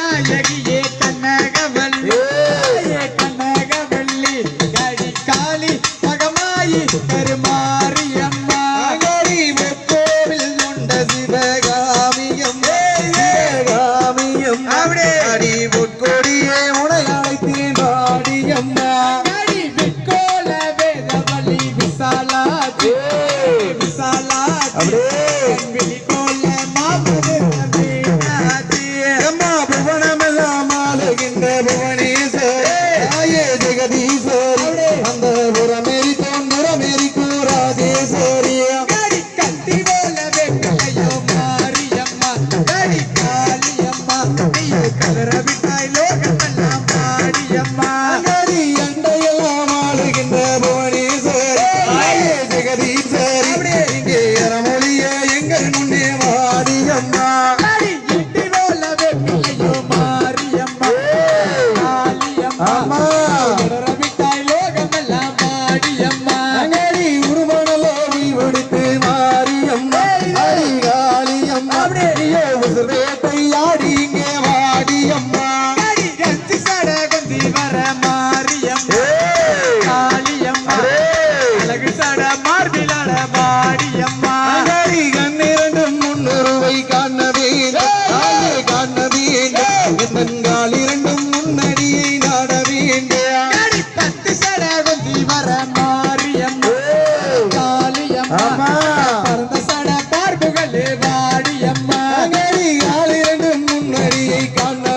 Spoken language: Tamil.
நாயகியே கனகவல்லி கனகவல்லி கடிகாளி மகமாயி கருமாரியம்மா கோவில் கொண்ட சிவகாமியம் சிவகாமியம் அடி பொற்கொடியே உனை அழைத்தேன் பாடியம்மா விக்கோல வேதவல்லி விசாலாச்சி விசாலாச்சி விழிக்கோல மாமது அம்மா புவனமெல்லாம் ஆளுகின்ற புவனேஸ்வரி ஆயே ஜெகதீஸ்வரி அந்த புறமேரி தோன்றுறமேரி கூராதேஸ்வரி கத்தி போல வெக்கையோ மாரியம்மா கடி காளியம்மா நீயோ கலர விட்டாய் லோகமெல்லாம் பாடியம்மா கடி அண்டையெல்லாம் ஆளுகின்ற புவனேஸ்வரி ஆயே ஜெகதீஸ்வரி இங்கே அறமொழிய எங்கள் முன்னே வாடியம்மா காண